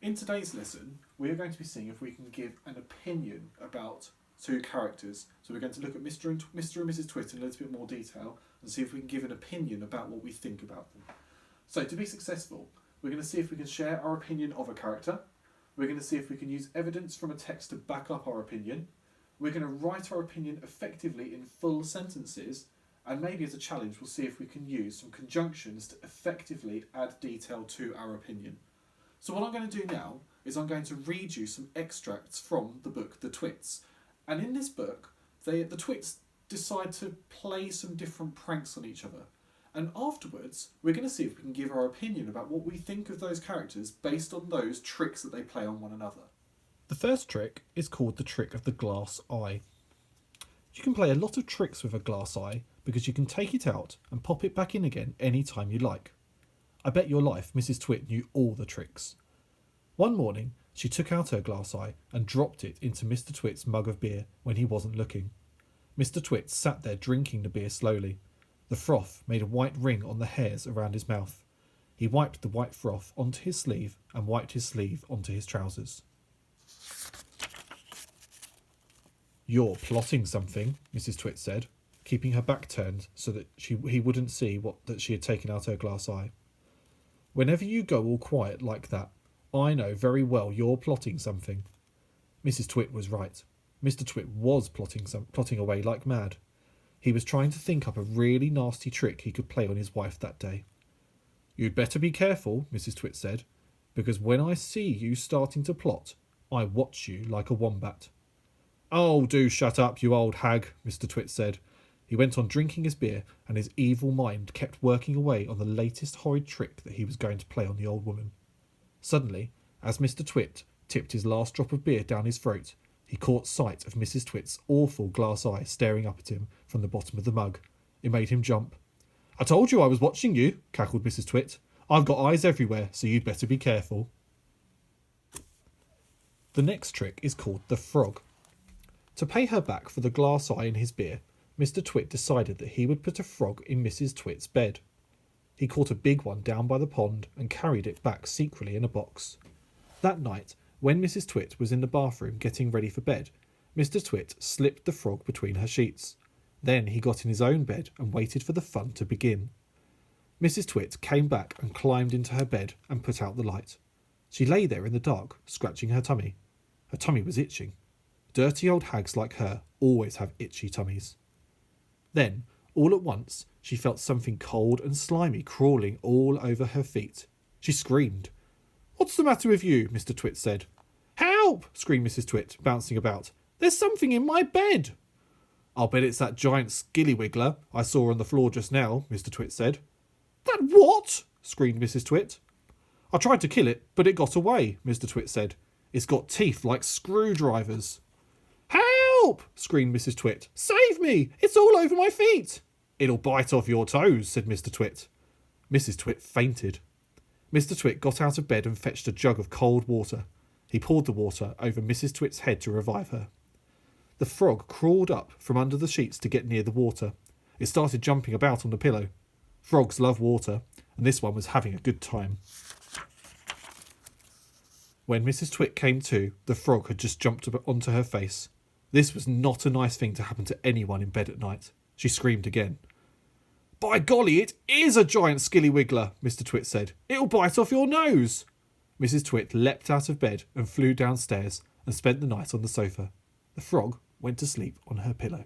In today's lesson, we are going to be seeing if we can give an opinion about two characters. So we're going to look at Mr and Mrs Twit in a little bit more detail and see if we can give an opinion about what we think about them. So to be successful, we're going to see if we can share our opinion of a character. We're going to see if we can use evidence from a text to back up our opinion. We're going to write our opinion effectively in full sentences, and maybe as a challenge we'll see if we can use some conjunctions to effectively add detail to our opinion. So what I'm going to do now is I'm going to read you some extracts from the book The Twits. And in this book, the Twits decide to play some different pranks on each other. And afterwards, we're going to see if we can give our opinion about what we think of those characters based on those tricks that they play on one another. The first trick is called the trick of the glass eye. You can play a lot of tricks with a glass eye because you can take it out and pop it back in again any time you like. I bet your life Mrs Twit knew all the tricks. One morning, she took out her glass eye and dropped it into Mr Twit's mug of beer when he wasn't looking. Mr Twit sat there drinking the beer slowly. The froth made a white ring on the hairs around his mouth. He wiped the white froth onto his sleeve and wiped his sleeve onto his trousers. "You're plotting something," Mrs Twit said, keeping her back turned so that he wouldn't see that she had taken out her glass eye. "Whenever you go all quiet like that, I know very well you're plotting something." Mrs Twit was right. Mr Twit was plotting away like mad. He was trying to think up a really nasty trick he could play on his wife that day. "You'd better be careful," Mrs Twit said, "because when I see you starting to plot, I watch you like a wombat." "Oh, do shut up, you old hag," Mr Twit said. He went on drinking his beer, and his evil mind kept working away on the latest horrid trick that he was going to play on the old woman. Suddenly, as Mr Twit tipped his last drop of beer down his throat, he caught sight of Mrs Twit's awful glass eye staring up at him from the bottom of the mug. It made him jump. "I told you I was watching you," cackled Mrs Twit. "I've got eyes everywhere, so you'd better be careful." The next trick is called the frog. To pay her back for the glass eye in his beer, Mr Twit decided that he would put a frog in Mrs Twit's bed. He caught a big one down by the pond and carried it back secretly in a box. That night, when Mrs Twit was in the bathroom getting ready for bed, Mr Twit slipped the frog between her sheets. Then he got in his own bed and waited for the fun to begin. Mrs Twit came back and climbed into her bed and put out the light. She lay there in the dark, scratching her tummy. Her tummy was itching. Dirty old hags like her always have itchy tummies. Then, all at once, she felt something cold and slimy crawling all over her feet. She screamed. "What's the matter with you?" Mr Twit said. "Help!" screamed Mrs Twit, bouncing about. "There's something in my bed." "I'll bet it's that giant skillywiggler I saw on the floor just now," Mr Twit said. "That what?" screamed Mrs Twit. "I tried to kill it, but it got away," Mr Twit said. "It's got teeth like screwdrivers." "Help!" screamed Mrs Twit. "Save me! It's all over my feet." "It'll bite off your toes," said Mr Twit. Mrs Twit fainted. Mr Twit got out of bed and fetched a jug of cold water. He poured the water over Mrs Twit's head to revive her. The frog crawled up from under the sheets to get near the water. It started jumping about on the pillow. Frogs love water, and this one was having a good time. When Mrs Twit came to, the frog had just jumped onto her face. This was not a nice thing to happen to anyone in bed at night. She screamed again. "By golly, it is a giant skillywiggler," Mr Twit said. "It'll bite off your nose." Mrs Twit leapt out of bed and flew downstairs and spent the night on the sofa. The frog went to sleep on her pillow.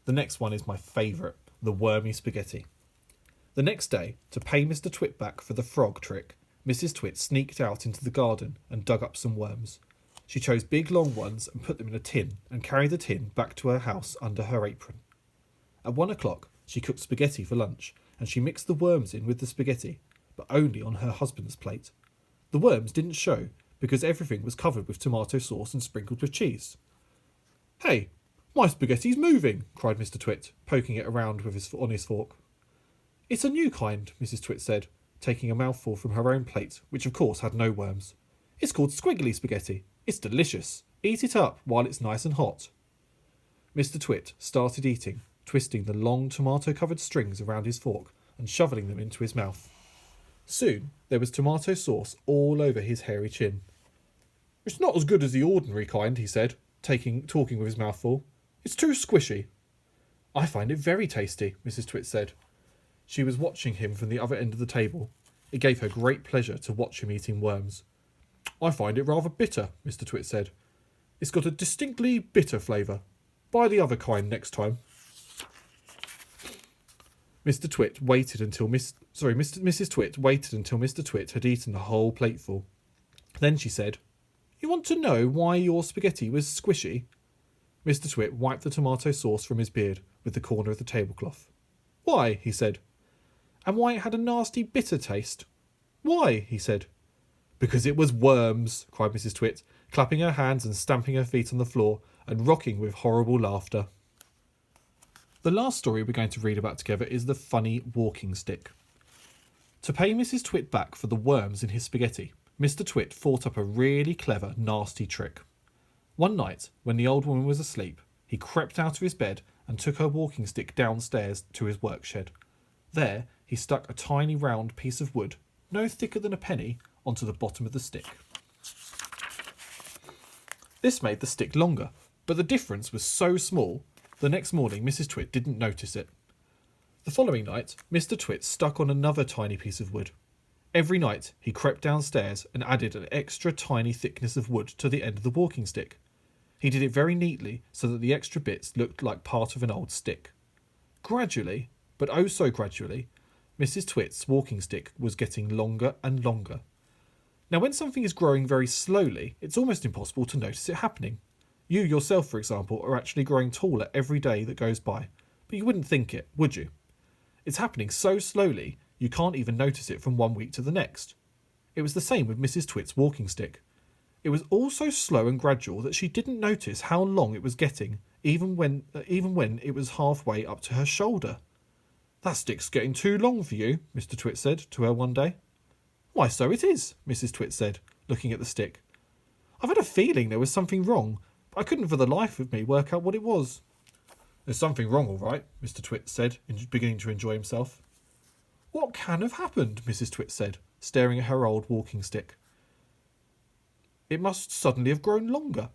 The next one is my favourite, the Wormy Spaghetti. The next day, to pay Mr Twit back for the frog trick, Mrs Twit sneaked out into the garden and dug up some worms. She chose big long ones and put them in a tin and carried the tin back to her house under her apron. At 1 o'clock, she cooked spaghetti for lunch, and she mixed the worms in with the spaghetti, but only on her husband's plate. The worms didn't show because everything was covered with tomato sauce and sprinkled with cheese. "Hey, my spaghetti's moving," cried Mr Twit, poking it around on his fork. "It's a new kind," Mrs Twit said, taking a mouthful from her own plate, which of course had no worms. "It's called squiggly spaghetti. It's delicious. Eat it up while it's nice and hot." Mr Twit started eating, twisting the long tomato-covered strings around his fork and shoveling them into his mouth. Soon there was tomato sauce all over his hairy chin. "It's not as good as the ordinary kind," he said, talking with his mouth full. "It's too squishy." "I find it very tasty," Mrs. Twit said. She was watching him from the other end of the table. It gave her great pleasure to watch him eating worms. "I find it rather bitter," Mr. Twit said. "It's got a distinctly bitter flavour. Buy the other kind next time." Mrs. Twit waited until Mr. Twit had eaten the whole plateful. Then she said, "You want to know why your spaghetti was squishy?" Mr. Twit wiped the tomato sauce from his beard with the corner of the tablecloth. "Why?" he said. "And why it had a nasty bitter taste?" "Why?" he said. "Because it was worms," cried Mrs. Twit, clapping her hands and stamping her feet on the floor and rocking with horrible laughter. The last story we're going to read about together is The Funny Walking Stick. To pay Mrs. Twit back for the worms in his spaghetti, Mr. Twit thought up a really clever, nasty trick. One night, when the old woman was asleep, he crept out of his bed and took her walking stick downstairs to his work shed. There, he stuck a tiny round piece of wood, no thicker than a penny, onto the bottom of the stick. This made the stick longer, but the difference was so small, the next morning Mrs. Twit didn't notice it. The following night, Mr. Twit stuck on another tiny piece of wood. Every night, he crept downstairs and added an extra tiny thickness of wood to the end of the walking stick. He did it very neatly so that the extra bits looked like part of an old stick. Gradually, but oh so gradually, Mrs. Twit's walking stick was getting longer and longer. Now, when something is growing very slowly, it's almost impossible to notice it happening. You yourself, for example, are actually growing taller every day that goes by, but you wouldn't think it, would you? It's happening so slowly, you can't even notice it from one week to the next. It was the same with Mrs. Twit's walking stick. It was all so slow and gradual that she didn't notice how long it was getting, even when it was halfway up to her shoulder. "That stick's getting too long for you," Mr. Twit said to her one day. "Why, so it is," Mrs. Twit said, looking at the stick. "I've had a feeling there was something wrong, but I couldn't for the life of me work out what it was." "There's something wrong, all right," Mr. Twit said, beginning to enjoy himself. "What can have happened?" Mrs. Twit said, staring at her old walking stick. "It must suddenly have grown longer."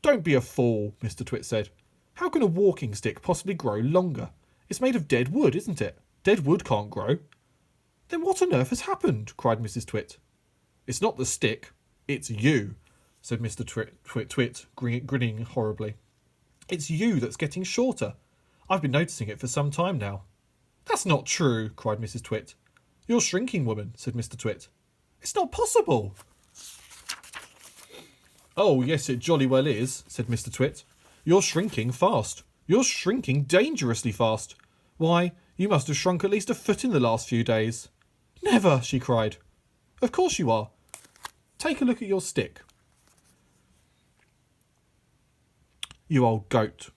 "Don't be a fool," Mr. Twit said. "How can a walking stick possibly grow longer? It's made of dead wood, isn't it? Dead wood can't grow." "Then what on earth has happened?" cried Mrs. Twit. "It's not the stick, it's you," said Mr. Twit, grinning horribly. "It's you that's getting shorter. I've been noticing it for some time now." "That's not true," cried Mrs. Twit. "You're shrinking, woman," said Mr. Twit. "It's not possible." "Oh, yes, it jolly well is," said Mr. Twit. "You're shrinking fast. You're shrinking dangerously fast. Why, you must have shrunk at least a foot in the last few days." "Never," she cried. "Of course you are. Take a look at your stick, you old goat,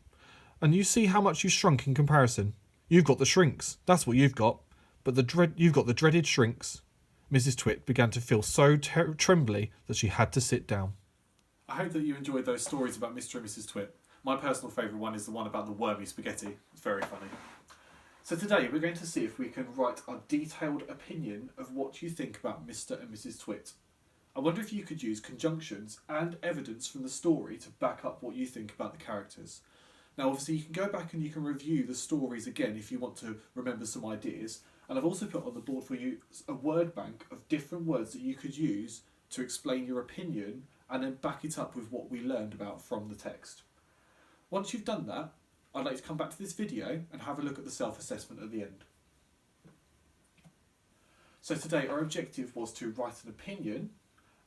and you see how much you shrunk in comparison. You've got the shrinks, that's what you've got. But you've got the dreaded shrinks." Mrs. Twit began to feel so trembly that she had to sit down. I hope that you enjoyed those stories about Mr and Mrs Twit. My personal favourite one is the one about the wormy spaghetti. It's very funny. So today we're going to see if we can write a detailed opinion of what you think about Mr and Mrs Twit. I wonder if you could use conjunctions and evidence from the story to back up what you think about the characters. Now obviously you can go back and you can review the stories again if you want to remember some ideas, and I've also put on the board for you a word bank of different words that you could use to explain your opinion and then back it up with what we learned about from the text. Once you've done that, I'd like to come back to this video and have a look at the self-assessment at the end. So today our objective was to write an opinion,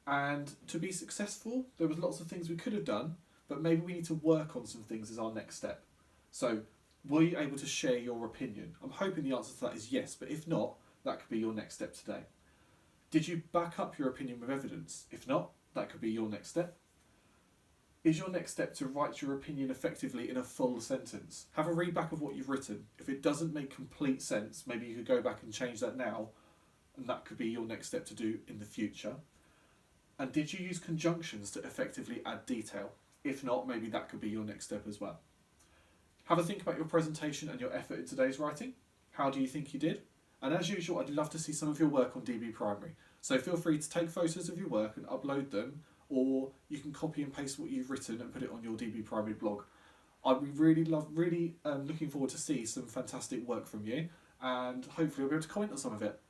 and to be successful there was lots of things we could have done, but maybe we need to work on some things as our next step. So were you able to share your opinion? I'm hoping the answer to that is yes, but if not, that could be your next step today. Did you back up your opinion with evidence? If not, that could be your next step. Is your next step to write your opinion effectively in a full sentence? Have a read back of what you've written. If it doesn't make complete sense, maybe you could go back and change that now, and that could be your next step to do in the future. And did you use conjunctions to effectively add detail? If not, maybe that could be your next step as well. Have a think about your presentation and your effort in today's writing. How do you think you did? And as usual, I'd love to see some of your work on DB Primary. So feel free to take photos of your work and upload them, or you can copy and paste what you've written and put it on your DB Primary blog. I'd be really looking forward to see some fantastic work from you, and hopefully I'll be able to comment on some of it.